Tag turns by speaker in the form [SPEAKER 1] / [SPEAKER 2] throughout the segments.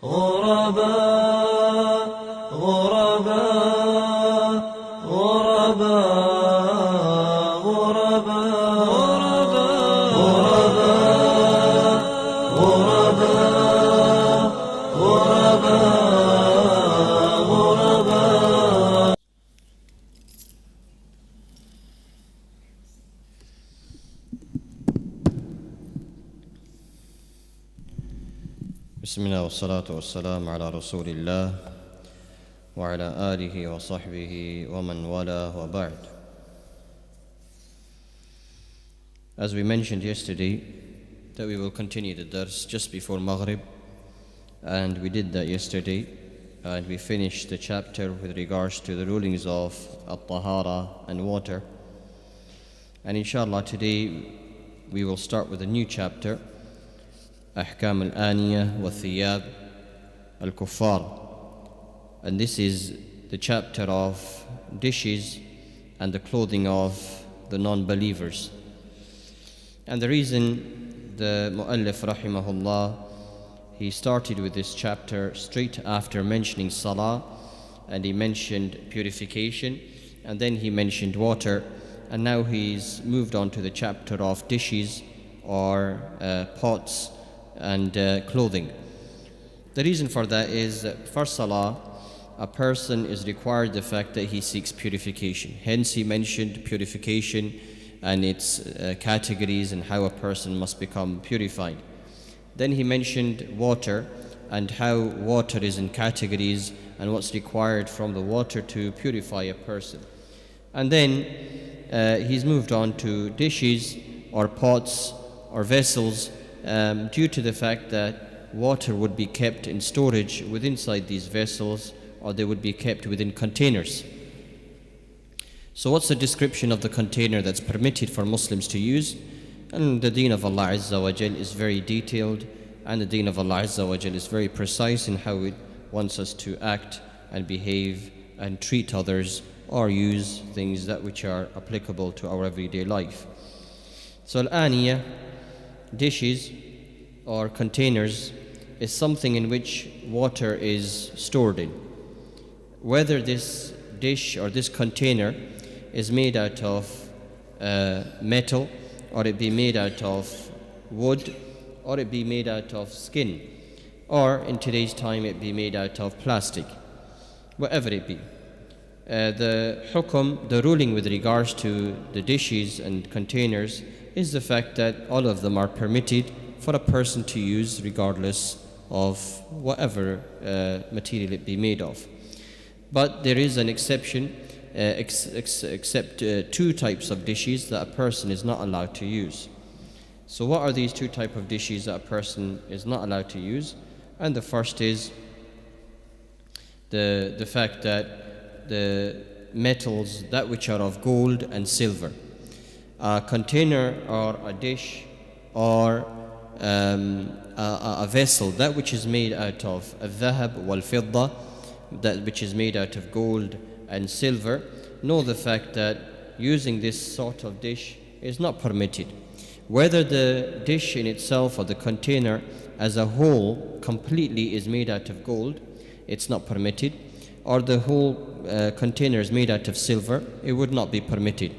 [SPEAKER 1] غرباء غرباء غرباء غرباء غرباء غرباء غرباء.
[SPEAKER 2] بسم الله والصلاة والسلام على رسول الله وعلى آله وصحبه ومن والاه وبعد. As we mentioned yesterday, that we will continue the dars just before Maghrib, and we did that yesterday, and we finished the chapter with regards to the rulings of at-tahara and water. And inshallah today we will start with a new chapter, أحكام الآنية والثياب الكفار, and this is the chapter of dishes and the clothing of the non-believers. And the reason the mu'allif rahimahullah, he started with this chapter straight after mentioning salah, and he mentioned purification, and then he mentioned water, and now he's moved on to the chapter of dishes or pots and clothing. The reason for that is that for salah, a person is required the fact that he seeks purification. Hence he mentioned purification and its categories and how a person must become purified. Then he mentioned water and how water is in categories and what's required from the water to purify a person. And then he's moved on to dishes or pots or vessels, due to the fact that water would be kept in storage within inside these vessels, or they would be kept within containers. So what's the description of the container that's permitted for Muslims to use? And the deen of Allah Azza wa Jal is very detailed, and the deen of Allah Azza wa Jal is very precise in how it wants us to act and behave and treat others or use things that which are applicable to our everyday life. So al-aniyah, dishes or containers, is something in which water is stored in. Whether this dish or this container is made out of metal, or it be made out of wood, or it be made out of skin, or in today's time it be made out of plastic, whatever it be. The hukum, the ruling with regards to the dishes and containers, is the fact that all of them are permitted for a person to use regardless of whatever material it be made of. But there is an exception, except two types of dishes that a person is not allowed to use. So what are these two types of dishes that a person is not allowed to use? And the first is the fact that the metals, that which are of gold and silver. A container or a dish or a vessel, that which is made out of al-dhahab wal-fidda, that which is made out of gold and silver, know the fact that using this sort of dish is not permitted. Whether the dish in itself or the container as a whole completely is made out of gold, it's not permitted, or the whole container is made out of silver, it would not be permitted.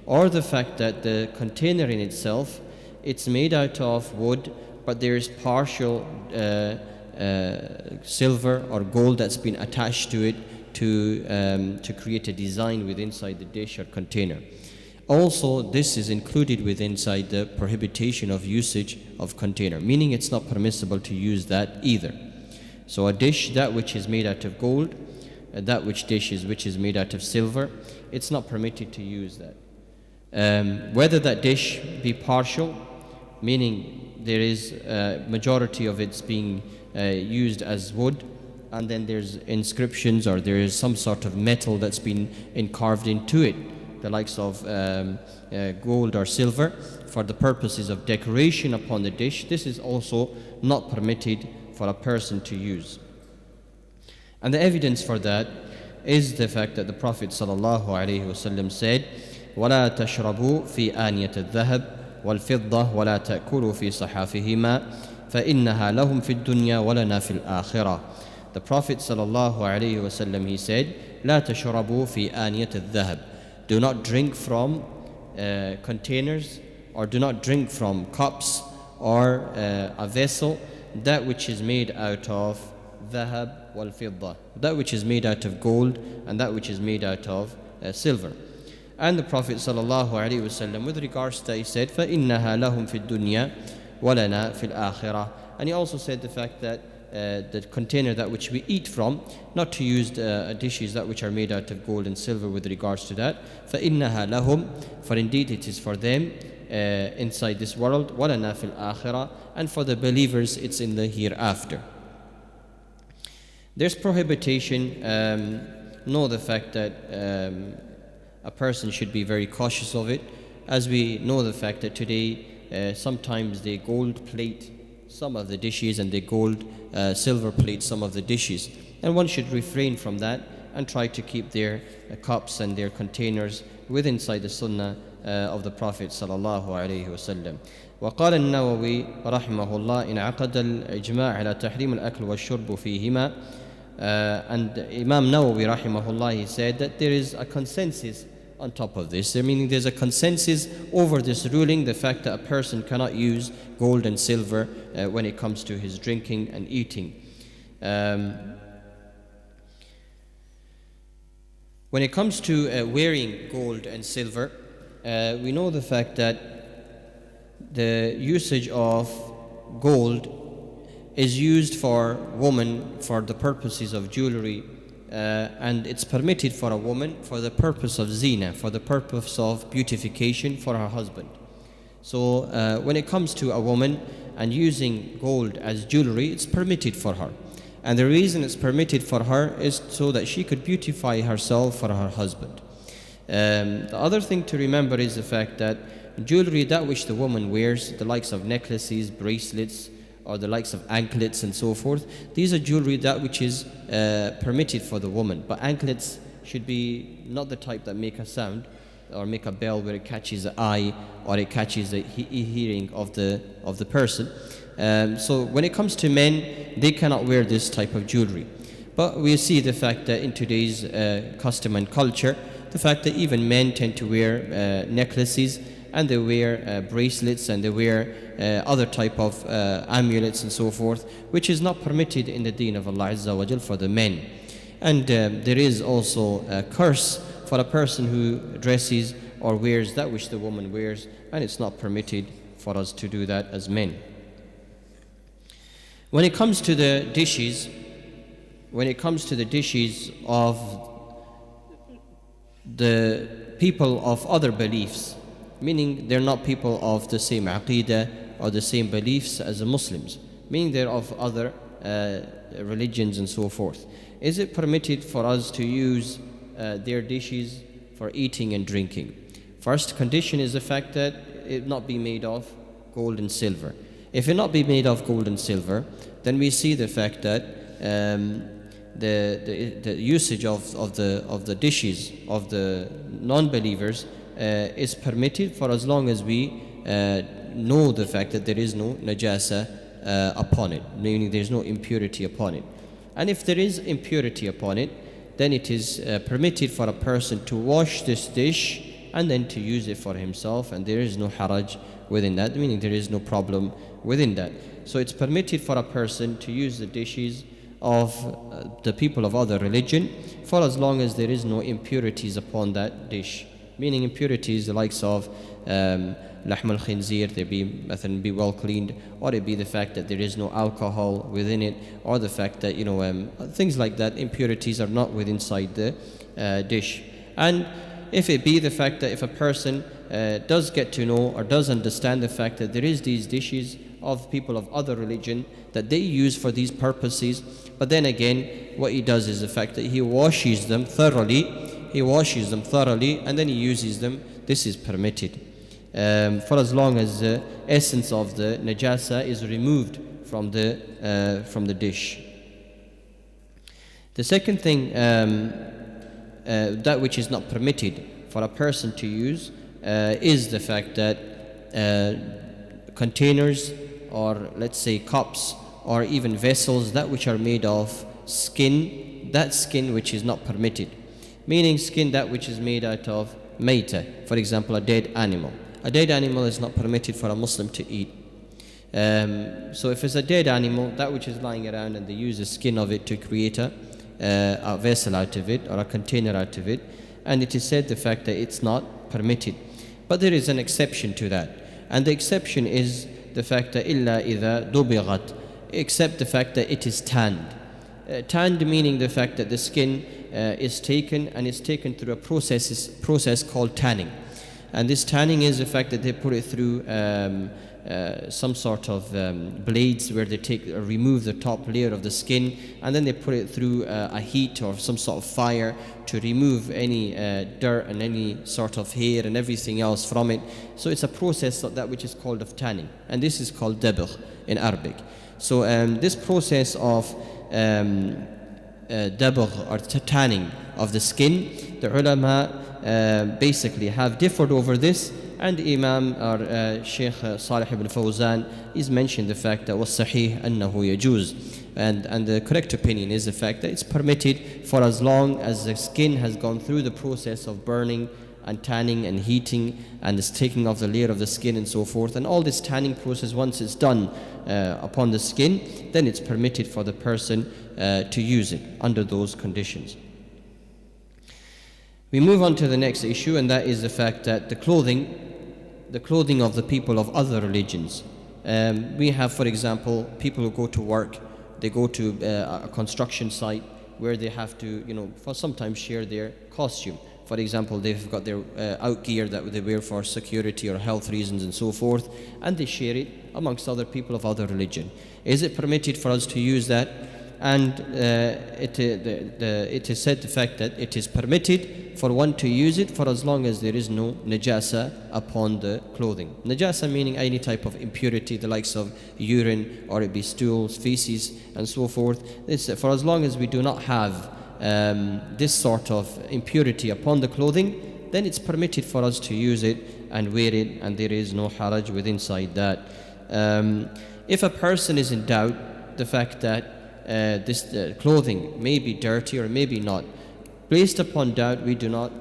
[SPEAKER 2] Or the fact that the container in itself, it's made out of wood, but there is partial silver or gold that's been attached to it to create a design within inside the dish or container. Also, this is included within inside the prohibition of usage of container, meaning it's not permissible to use that either. So a dish, that which is made out of gold, that which dish is which is made out of silver, it's not permitted to use that. Whether that dish be partial, meaning there is a majority of it's being used as wood, and then there's inscriptions or there is some sort of metal that's been carved into it, the likes of gold or silver, for the purposes of decoration upon the dish, this is also not permitted for a person to use. And the evidence for that is the fact that the Prophet ﷺ said, وَلَا تَشْرَبُوا فِي آنِيَةِ الذَّهَبِ وَالْفِضَّةِ وَلَا تَأْكُلُوا فِي صَحَافِهِمَا فإنها لهم في الدنيا ولنا في الآخرة. The Prophet ﷺ, he said, لا تشربوا في آنية الذهب. Do not drink from containers, or do not drink from cups or a vessel, that which is made out of dhahab wal fidda, that which is made out of gold and that which is made out of silver. And the Prophet ﷺ, with regards to that, he said, فَإِنَّهَا لَهُمْ فِي الدُّنْيَا وَلَنَا فِي الْآخِرَةِ. And he also said the fact that the container that which we eat from, not to use dishes that which are made out of gold and silver with regards to that. فَإِنَّهَا لَهُمْ, for indeed it is for them inside this world, وَلَنَا فِي الْآخِرَةِ, and for the believers it's in the hereafter. There's prohibition, know the fact that a person should be very cautious of it, as we know the fact that today sometimes they gold plate some of the dishes and they gold silver plate some of the dishes, and one should refrain from that and try to keep their cups and their containers within inside the sunnah of the Prophet sallallahu alaihi wasallam. وقال النووي رحمه الله إن عقد الإجماع على تحريم الأكل والشرب فيهما. And Imam Nawawi rahimahullah, he said that there is a consensus on top of this, meaning there's a consensus over this ruling, the fact that a person cannot use gold and silver when it comes to his drinking and eating. When it comes to wearing gold and silver, we know the fact that the usage of gold is used for women for the purposes of jewelry, and it's permitted for a woman for the purpose of zina, for the purpose of beautification for her husband. So when it comes to a woman and using gold as jewelry, it's permitted for her. And the reason it's permitted for her is so that she could beautify herself for her husband. The other thing to remember is the fact that jewelry, that which the woman wears, the likes of necklaces, bracelets, or the likes of anklets and so forth, these are jewelry that which is permitted for the woman. But anklets should be not the type that make a sound or make a bell where it catches the eye or it catches the hearing of the person. So when it comes to men, they cannot wear this type of jewelry. But we see the fact that in today's custom and culture, the fact that even men tend to wear necklaces, and they wear bracelets, and they wear other type of amulets and so forth, which is not permitted in the deen of Allah Azza wa Jal for the men. And there is also a curse for a person who dresses or wears that which the woman wears, and it's not permitted for us to do that as men. When it comes to the dishes, of the people of other beliefs, meaning they're not people of the same aqidah or the same beliefs as the Muslims, meaning they're of other religions and so forth, is it permitted for us to use their dishes for eating and drinking? First condition is the fact that it not be made of gold and silver. If it not be made of gold and silver, then we see the fact that the usage of the dishes of the non-believers is permitted for as long as we know the fact that there is no najasa upon it, meaning there is no impurity upon it. And if there is impurity upon it, then it is permitted for a person to wash this dish and then to use it for himself, and there is no haraj within that, meaning there is no problem within that. So it's permitted for a person to use the dishes of the people of other religion for as long as there is no impurities upon that dish, meaning impurities the likes of lahm al-khinzir, they be well cleaned, or it be the fact that there is no alcohol within it, or the fact that things like that, impurities are not within inside the dish. And if it be the fact that if a person does get to know or does understand the fact that there is these dishes of people of other religion that they use for these purposes, but then again what he does is the fact that he washes them thoroughly, and then he uses them, this is permitted for as long as the essence of the najasa is removed from the dish. The second thing that which is not permitted for a person to use is the fact that containers or let's say cups, or even vessels, that which are made of skin, that skin which is not permitted. Meaning skin that which is made out of mayta, for example a dead animal. A dead animal is not permitted for a Muslim to eat. So if it's a dead animal, that which is lying around and they use the skin of it to create a vessel out of it, or a container out of it, and it is said the fact that it's not permitted. But there is an exception to that, and the exception is the fact that إِلَّا إِذَا دُبِغَتْ, except the fact that it is tanned. Tanned meaning the fact that the skin is taken, and it's taken through a process called tanning. And this tanning is the fact that they put it through some sort of blades where they remove the top layer of the skin, and then they put it through a heat or some sort of fire to remove any dirt and any sort of hair and everything else from it. So it's a process of that which is called of tanning, and this is called dabgh in Arabic. So this process of dabgh or tanning of the skin, the ulama basically have differed over this, and Imam or Sheikh Salih ibn Fawzan is mentioned the fact that was sahih annahu yajuz, and the correct opinion is the fact that it's permitted for as long as the skin has gone through the process of burning and tanning and heating and this taking off the layer of the skin and so forth. And all this tanning process, once it's done upon the skin, then it's permitted for the person to use it under those conditions. We move on to the next issue, and that is the fact that the clothing of the people of other religions. We have, for example, people who go to work, they go to a construction site where they have to, for sometimes share their costume. For example, they've got their outgear that they wear for security or health reasons and so forth, and they share it amongst other people of other religion. Is it permitted for us to use that? And it is said the fact that it is permitted for one to use it for as long as there is no najasa upon the clothing. Najasa meaning any type of impurity, the likes of urine, or it be stools, feces, and so forth. It's for as long as we do not have this sort of impurity upon the clothing, then it's permitted for us to use it and wear it, and there is no haraj within inside that. If a person is in doubt, the fact that this clothing may be dirty or maybe not, based upon doubt, we do not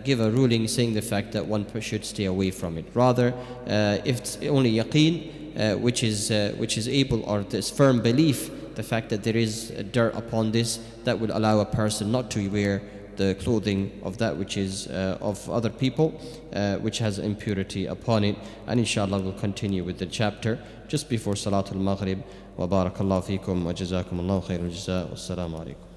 [SPEAKER 2] give a ruling saying the fact that one should stay away from it. Rather, if it's only yaqeen, which is able, or this firm belief, the fact that there is dirt upon this, that would allow a person not to wear the clothing of that which is of other people, which has impurity upon it. And inshallah we'll continue with the chapter just before Salatul Maghrib. Wa barakallahu feekum wa jazakum Allahu khairul jazaa. Wassalamu alaikum.